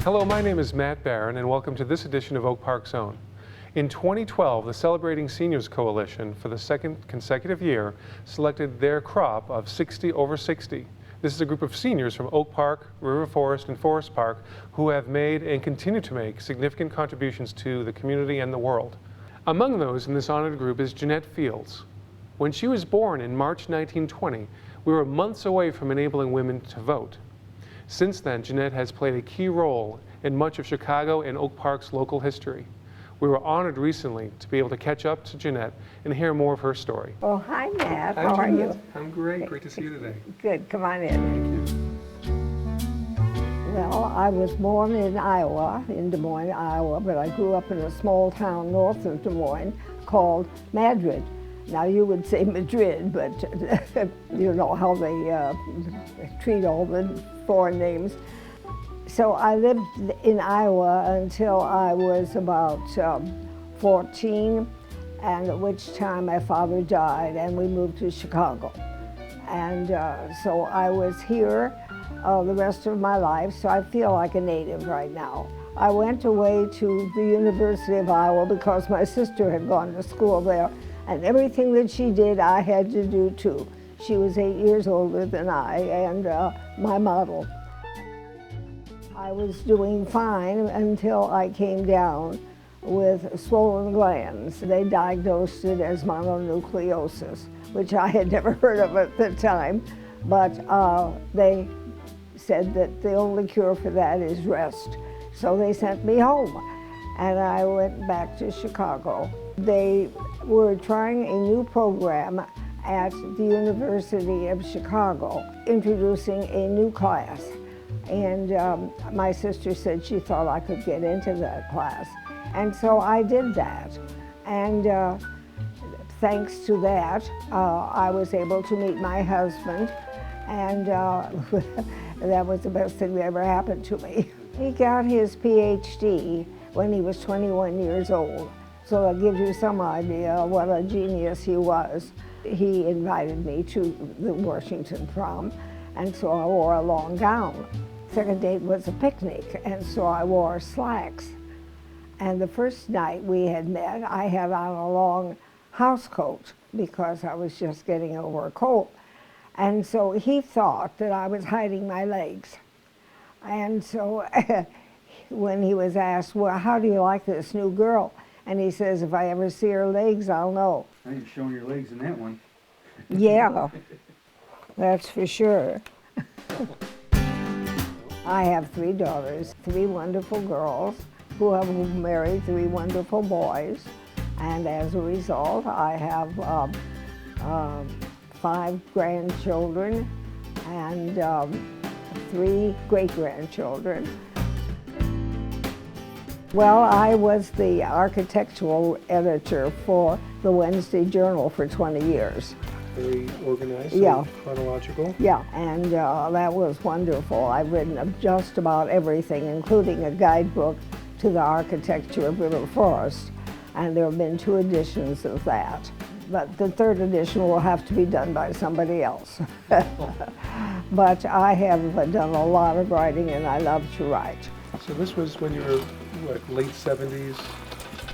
Hello, my name is Matt Barron, and welcome to this edition of Oak Park Zone. In 2012, the Celebrating Seniors Coalition, for the second consecutive year, selected their crop of 60 over 60. This is a group of seniors from Oak Park, Forest and Forest Park, who have made and continue to make significant contributions to the community and the world. Among those in this honored group is Jeanette Fields. When she was born in March 1920, we were months away from enabling women to vote. Since then, Jeanette has played a key role in much of Chicago and Oak Park's local history. We were honored recently to be able to catch up to Jeanette and hear more of her story. Oh, hi, Matt. Hi, How are Jeanette. you? I'm great. Great to see you today. Good. Come on in. Well, I was born in Iowa, in Des Moines, Iowa, but I grew up in a small town north of Des Moines called Madrid. Now, you would say Madrid, but you know how they treat all the foreign names. So I lived in Iowa until I was about 14, and at which time my father died and we moved to Chicago. And so I was here the rest of my life, so I feel like a native right now. I went away to the University of Iowa because my sister had gone to school there, and everything that she did I had to do too. She was 8 years older than I, and my model. I was doing fine until I came down with swollen glands. They diagnosed it as mononucleosis, which I had never heard of at the time, but they said that the only cure for that is rest. So they sent me home, and I went back to Chicago. They were trying a new program at the University of Chicago, introducing a new class. And my sister said she thought I could get into that class. And so I did that. And thanks to that, I was able to meet my husband. And that was the best thing that ever happened to me. He got his PhD when he was 21 years old. So that gives you some idea of what a genius he was. He invited me to the Washington prom, and so I wore a long gown. Second date was a picnic, and so I wore slacks. And the first night we had met, I had on a long house coat because I was just getting over a cold. And so he thought that I was hiding my legs. And so when he was asked, well, how do you like this new girl? And he says, if I ever see her legs, I'll know. Now you're showing your legs in that one. Yeah, that's for sure. I have 3 daughters, 3 wonderful girls who have married 3 wonderful boys. And as a result, I have 5 grandchildren and 3 great-grandchildren. Well, I was the architectural editor for the Wednesday Journal for 20 years. Very organized, Yeah. chronological. Yeah, and that was wonderful. I've written of just about everything, including a guidebook to the architecture of River Forest, and there have been 2 editions of that. But the 3rd edition will have to be done by somebody else. But I have done a lot of writing, and I love to write. So this was when you were, what, late 70s?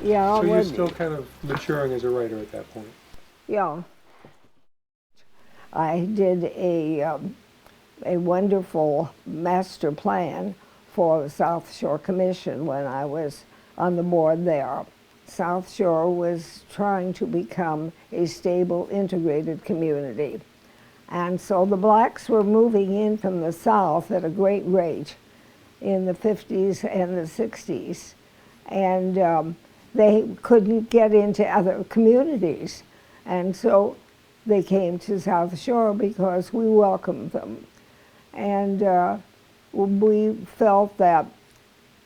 Yeah. So you're still kind of maturing as a writer at that point. Yeah. I did a wonderful master plan for the South Shore Commission when I was on the board there. South Shore was trying to become a stable, integrated community. And so the blacks were moving in from the South at a great rate in the 50s and the 60s. And they couldn't get into other communities. And so they came to South Shore because we welcomed them. And we felt that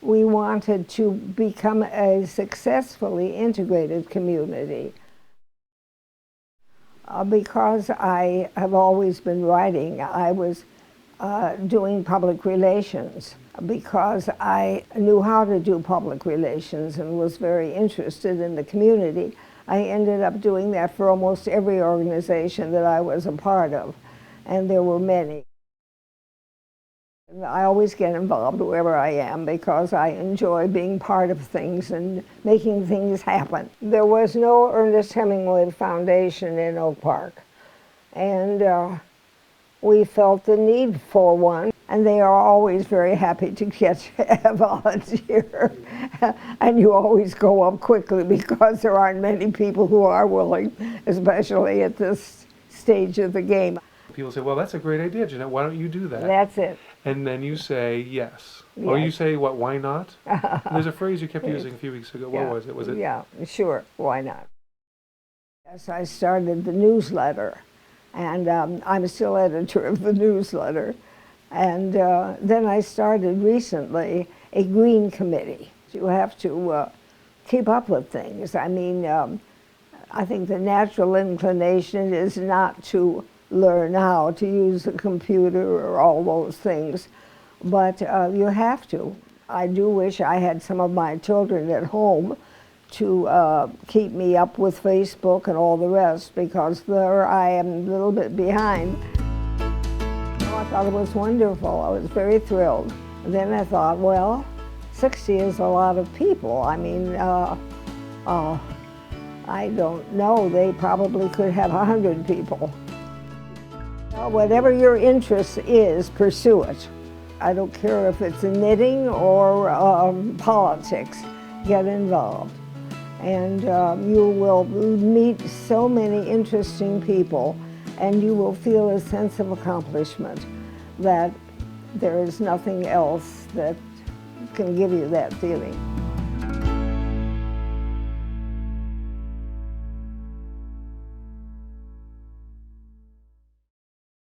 we wanted to become a successfully integrated community. Because I have always been writing, I was doing public relations because I knew how to do public relations and was very interested in the community. I ended up doing that for almost every organization that I was a part of, and there were many. I always get involved wherever I am because I enjoy being part of things and making things happen. There was no Ernest Hemingway Foundation in Oak Park, and we felt the need for one, and they are always very happy to get a volunteer. And you always go up quickly because there aren't many people who are willing, especially at this stage of the game. People say, well, that's a great idea, Jeanette. Why don't you do that? That's it. And then you say yes. Or you Yes. say, what, why not? There's a phrase you kept using a few weeks ago. What was it? Was it? Yeah, sure, why not? Yes, I started the newsletter, and I'm still editor of the newsletter. And then I started recently a green committee. You have to keep up with things. I mean, I think the natural inclination is not to learn how to use a computer or all those things, but you have to. I do wish I had some of my children at home to keep me up with Facebook and all the rest, because there I am a little bit behind. I thought it was wonderful. I was very thrilled. And then I thought, well, 60 is a lot of people. I mean, I don't know. They probably could have 100 people. Whatever your interest is, pursue it. I don't care if it's knitting or politics. Get involved. And you will meet so many interesting people, and you will feel a sense of accomplishment that there is nothing else that can give you that feeling.